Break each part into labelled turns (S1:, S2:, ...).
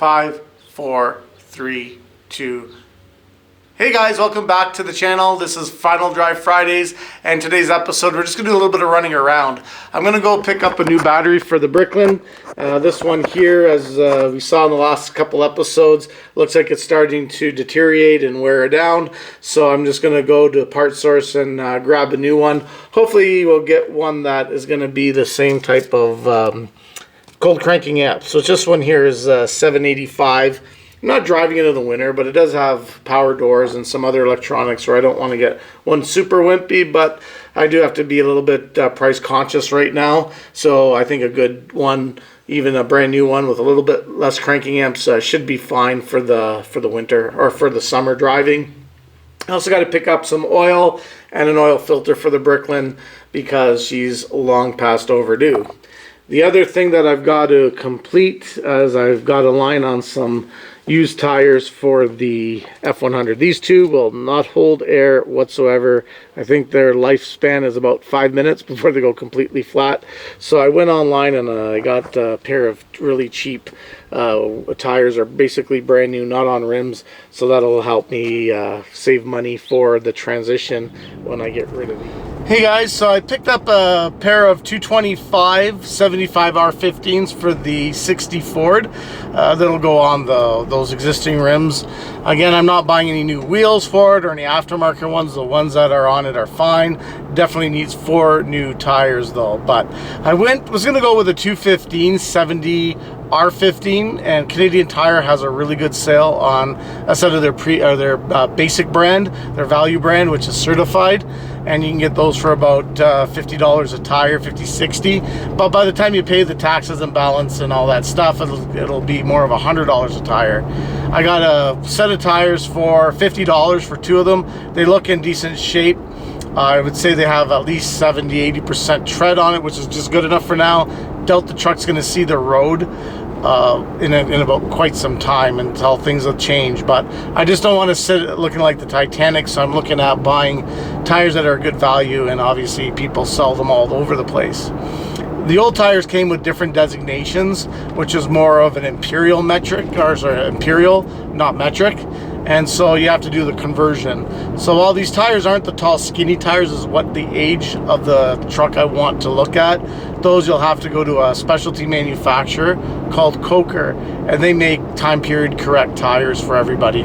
S1: 5, 4, 3, 2. Hey guys, welcome back to the channel. This is Final Drive Fridays, and today's episode we're just going to do a little bit of running around. I'm going to go pick up a new battery for the Bricklin. This one here, as we saw in the last couple episodes, looks like it's starting to deteriorate and wear down. So I'm just going to go to Part Source and grab a new one. Hopefully we'll get one that is going to be the same type of cold cranking amp. So this one here is 785. I'm not driving it in the winter, but it does have power doors and some other electronics, where I don't want to get one super wimpy, but I do have to be a little bit price conscious right now. So I think a good one, even a brand new one with a little bit less cranking amps, should be fine for the winter or for the summer driving. I also got to pick up some oil and an oil filter for the Bricklin because she's long past overdue. The other thing that I've got to complete is I've got a line on some used tires for the F100. These two will not hold air whatsoever. I think their lifespan is about 5 minutes before they go completely flat. So I went online and I got a pair of really cheap tires. Are basically brand new, not on rims, so that'll help me save money for the transition when I get rid of these. Hey guys, so I picked up a pair of 225 75 R15s for the 60 Ford. That'll go on those existing rims. Again, I'm not buying any new wheels for it or any aftermarket ones. The ones that are on it are fine. Definitely needs 4 new tires though. But I was gonna go with a 215 70 R15, and Canadian Tire has a really good sale on a set of their basic brand, their value brand, which is certified, and you can get those for about $50 a tire, $50-$60. But by the time you pay the taxes and balance and all that stuff, it'll be more of $100 a tire. I got a set of tires for $50 for 2 of them. They look in decent shape. I would say they have at least 70-80% tread on it, which is just good enough for now. Doubt the truck's going to see the road in about quite some time until things will change. But I just don't want to sit looking like the Titanic, so I'm looking at buying tires that are good value, and obviously people sell them all over the place. The old tires came with different designations, which is more of an imperial metric, or sorry, imperial, not metric. And so you have to do the conversion. So while these tires aren't the tall, skinny tires, is what the age of the truck I want to look at. Those you'll have to go to a specialty manufacturer called Coker, and they make time period correct tires for everybody,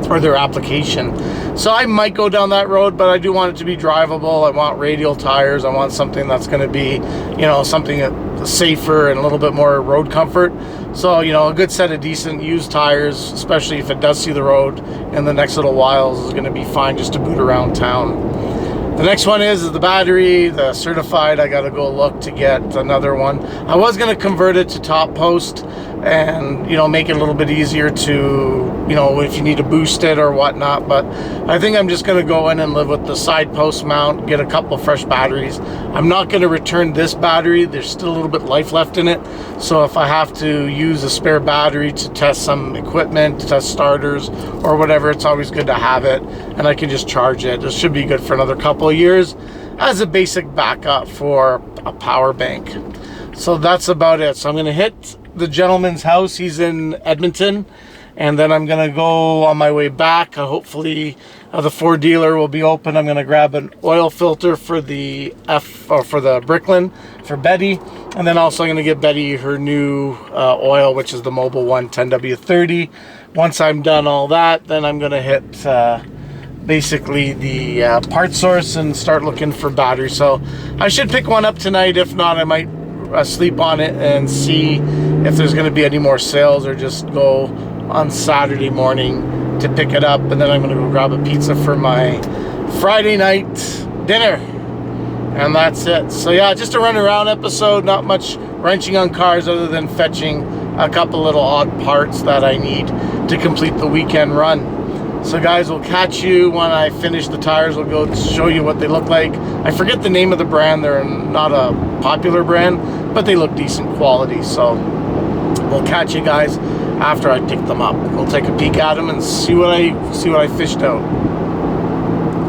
S1: or their application. So I might go down that road, but I do want it to be drivable. I want radial tires. I want something that's going to be, you know, something safer and a little bit more road comfort. So, you know, a good set of decent used tires, especially if it does see the road in the next little while, is going to be fine just to boot around town. The next one is the battery, the certified. I got to go look to get another one. I was going to convert it to top post and, you know, make it a little bit easier to, you know, if you need to boost it or whatnot. But I think I'm just going to go in and live with the side post mount, get a couple fresh batteries. I'm not going to return this battery. There's still a little bit life left in it. So if I have to use a spare battery to test some equipment, to test starters or whatever, it's always good to have it, and I can just charge it. This should be good for another couple of years as a basic backup for a power bank. So that's about it. So I'm going to hit the gentleman's house. He's in Edmonton, and then I'm going to go on my way back. Hopefully the Ford dealer will be open. I'm going to grab an oil filter for the Bricklin for Betty, and then also I'm going to get Betty her new oil, which is the Mobile One 10W30. Once I'm done all that, then I'm going to hit basically the Part Source and start looking for batteries. So I should pick one up tonight. If not, I might sleep on it and see if there's going to be any more sales, or just go on Saturday morning to pick it up. And then I'm going to go grab a pizza for my Friday night dinner, and that's it. So yeah, just a run around episode. Not much wrenching on cars other than fetching a couple little odd parts that I need to complete the weekend run. So guys, we'll catch you when I finish the tires. We'll go show you what they look like. I forget the name of the brand. They're not a popular brand, but they look decent quality. So we'll catch you guys after I pick them up. We'll take a peek at them and see what I fished out.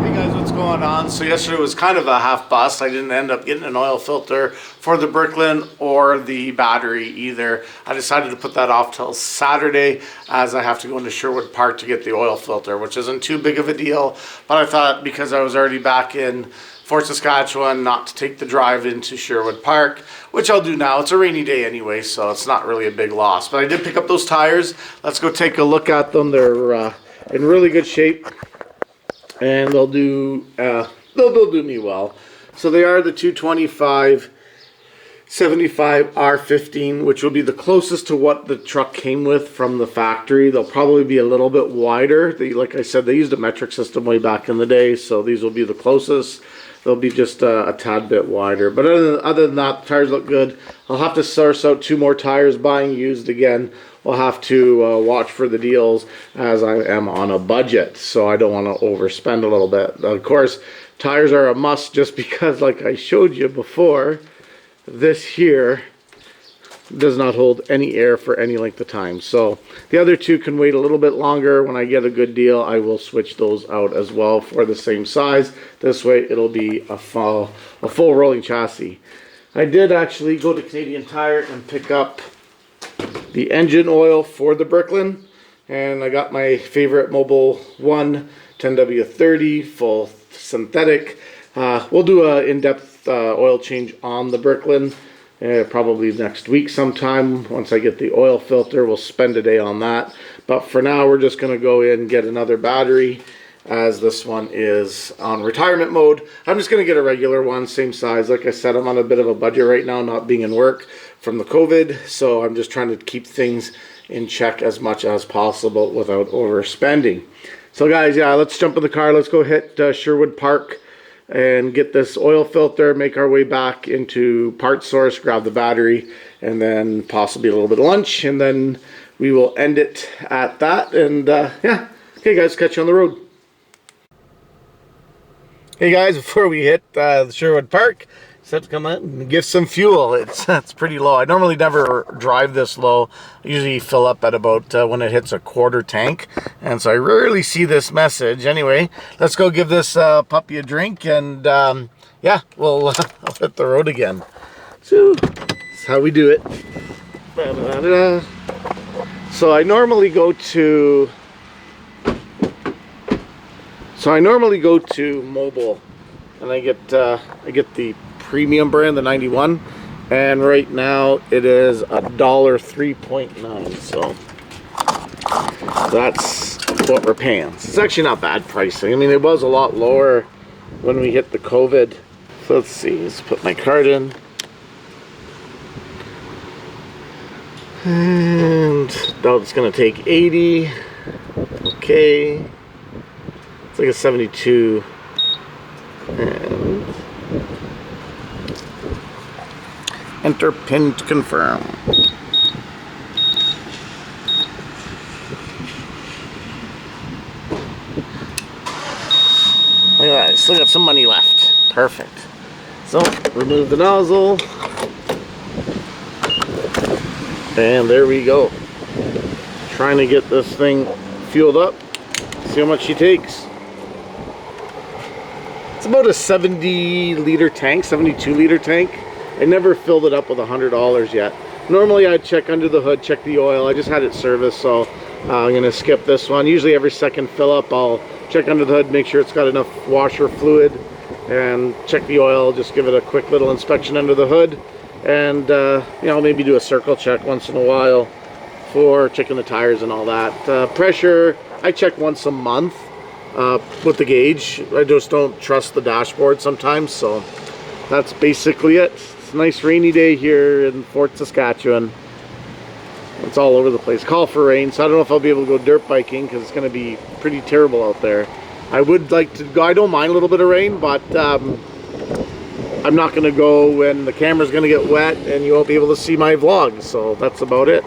S1: Hey guys, what's going on? So yesterday was kind of a half bust. I didn't end up getting an oil filter for the Bricklin or the battery either. I decided to put that off till Saturday as I have to go into Sherwood Park to get the oil filter, which isn't too big of a deal. But I thought because I was already back in Fort Saskatchewan, not to take the drive into Sherwood Park, which I'll do now. It's a rainy day anyway, so it's not really a big loss. But I did pick up those tires. Let's go take a look at them. They're in really good shape, and they'll do me well. So they are the 225 75 R15, which will be the closest to what the truck came with from the factory. They'll probably be a little bit wider. Like I said, they used a metric system way back in the day, so these will be the closest. They'll be just a tad bit wider. But other than that, the tires look good. I'll have to source out 2 more tires, buying used again. We'll have to watch for the deals as I am on a budget, so I don't want to overspend a little bit. Of course, tires are a must just because, like I showed you before, this here does not hold any air for any length of time. So the other 2 can wait a little bit longer. When I get a good deal, I will switch those out as well for the same size. This way it'll be a full rolling chassis. I did actually go to Canadian Tire and pick up the engine oil for the Bricklin, and I got my favorite Mobil 1 10W30 full synthetic. We'll do an in-depth oil change on the Bricklin probably next week sometime. Once I get the oil filter, we'll spend a day on that. But for now, we're just going to go in and get another battery, as this one is on retirement mode. I'm just going to get a regular one, same size. Like I said, I'm on a bit of a budget right now, not being in work from the COVID, so I'm just trying to keep things in check as much as possible without overspending. So guys, yeah, let's jump in the car. Let's go hit Sherwood Park and get this oil filter, make our way back into Parts Source, grab the battery, and then possibly a little bit of lunch, and then we will end it at that. And yeah, okay guys, catch you on the road. Hey guys, before we hit Sherwood Park, set to come out and give some fuel. It's pretty low. I normally never drive this low. I usually fill up at about when it hits a quarter tank, and so I rarely see this message. Anyway, let's go give this puppy a drink, and yeah, we'll I'll hit the road again. So that's how we do it. So I normally go to Mobil, and I get the premium brand, the 91, and right now it is $3.9, so that's what we're paying. It's actually not bad pricing. I mean, it was a lot lower when we hit the COVID. So let's see, let's put my card in, and now it's gonna take 80. Okay, it's like a 72, and enter PIN to confirm. Look at that, still got some money left. Perfect. So, remove the nozzle. And there we go. Trying to get this thing fueled up. See how much she takes. It's about a 70-liter tank, 72-liter tank. I never filled it up with $100 yet. Normally I'd check under the hood, check the oil. I just had it serviced, so I'm gonna skip this one. Usually every second fill up, I'll check under the hood, make sure it's got enough washer fluid, and check the oil, just give it a quick little inspection under the hood, and you know, maybe do a circle check once in a while for checking the tires and all that. Pressure, I check once a month with the gauge. I just don't trust the dashboard sometimes, so that's basically it. It's a nice rainy day here in Fort Saskatchewan. It's all over the place. Call for rain, so I don't know if I'll be able to go dirt biking because it's going to be pretty terrible out there. I would like to go. I don't mind a little bit of rain, but I'm not going to go when the camera's going to get wet and you won't be able to see my vlog. So that's about it.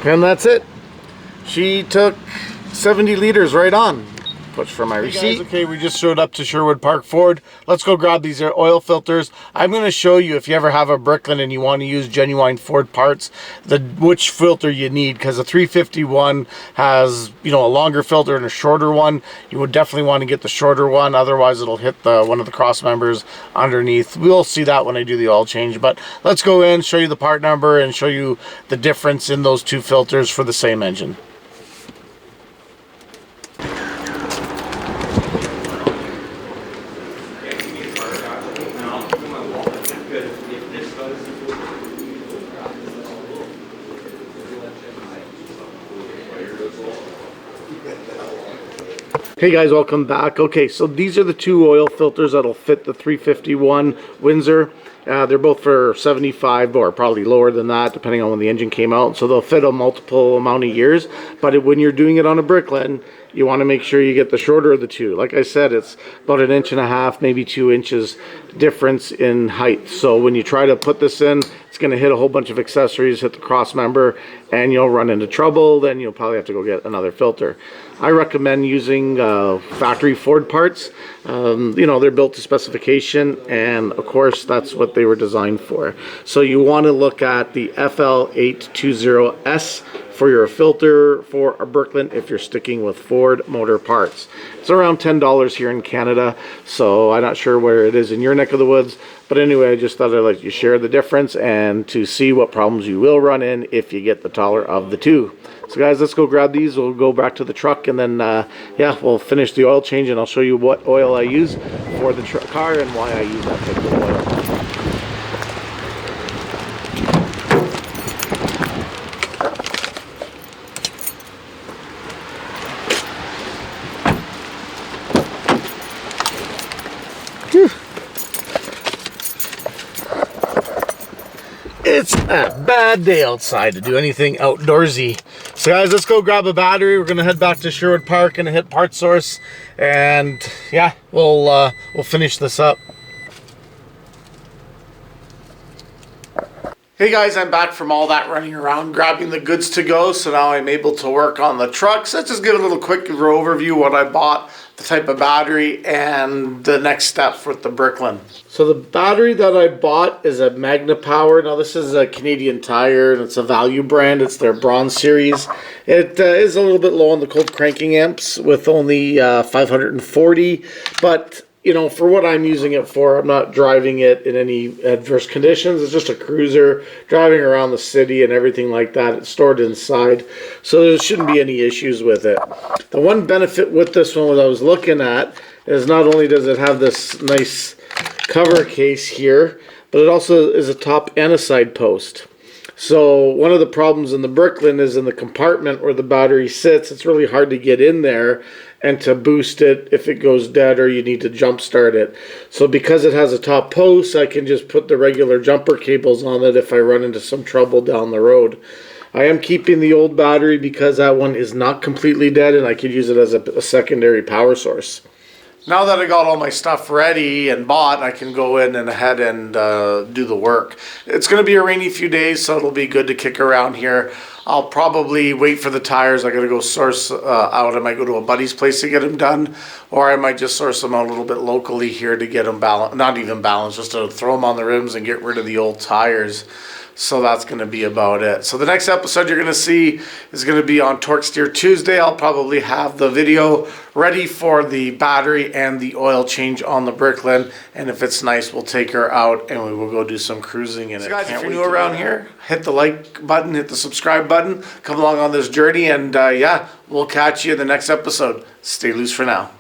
S1: And that's it. She took 70 liters right on. push for my receipt. Okay, we just showed up to Sherwood Park Ford. Let's go grab these oil filters. I'm going to show you, if you ever have a Bricklin and you want to use genuine Ford parts, which filter you need, because the 351 has, you know, a longer filter and a shorter one. You would definitely want to get the shorter one, otherwise it'll hit one of the cross members underneath. We'll see that when I do the oil change, but let's go in, show you the part number, and show you the difference in those two filters for the same engine. Hey guys, welcome back. Okay, so these are the two oil filters that'll fit the 351 Windsor. They're both for 75 or probably lower than that, depending on when the engine came out. So they'll fit a multiple amount of years. But when you're doing it on a Bricklin, you want to make sure you get the shorter of the two. Like I said, it's about 1.5 inches, maybe 2 inches difference in height. So when you try to put this in, it's going to hit a whole bunch of accessories, hit the cross member, and you'll run into trouble. Then you'll probably have to go get another filter. I recommend using factory Ford parts. You know, they're built to specification, and of course that's what they were designed for. So you want to look at the FL820S for your filter for a Bricklin if you're sticking with Ford motor parts. It's around $10 here in Canada, so I'm not sure where it is in your neck of the woods. But anyway, I just thought I'd let you share the difference and to see what problems you will run in if you get the taller of the two. So guys, let's go grab these. We'll go back to the truck, and then yeah, we'll finish the oil change, and I'll show you what oil I use for the car and why I use that type of oil. It's a bad day outside to do anything outdoorsy. So guys, let's go grab a battery. We're gonna head back to Sherwood Park and hit Part Source, and yeah, we'll finish this up. Hey guys, I'm back from all that running around grabbing the goods to go, so now I'm able to work on the truck. So let's just give a little quick overview what I bought, the type of battery, and the next steps with the Bricklin. So the battery that I bought is a Magna Power. Now this is a Canadian Tire, and it's a value brand. It's their Bronze Series. It is a little bit low on the cold cranking amps with only 540, but you know, for what I'm using it for, I'm not driving it in any adverse conditions. It's just a cruiser, driving around the city and everything like that. It's stored inside, so there shouldn't be any issues with it. The one benefit with this one that I was looking at is not only does it have this nice cover case here, but it also is a top and a side post. So one of the problems in the Bricklin is in the compartment where the battery sits. It's really hard to get in there and to boost it if it goes dead or you need to jump start it. So because it has a top post, I can just put the regular jumper cables on it if I run into some trouble down the road. I am keeping the old battery because that one is not completely dead, and I could use it as a secondary power source. Now that I got all my stuff ready and bought, I can go in and ahead and do the work. It's going to be a rainy few days, so it'll be good to kick around here. I'll probably wait for the tires. I got to go source out. I might go to a buddy's place to get them done, or I might just source them out a little bit locally here to get them balanced. Not even balanced, just to throw them on the rims and get rid of the old tires. So that's going to be about it. So the next episode you're going to see is going to be on Torque Steer Tuesday. I'll probably have the video ready for the battery and the oil change on the Bricklin. And if it's nice, we'll take her out and we will go do some cruising in it. So guys, if you're new around here, hit the like button, hit the subscribe button, come along on this journey, and yeah, we'll catch you in the next episode. Stay loose for now.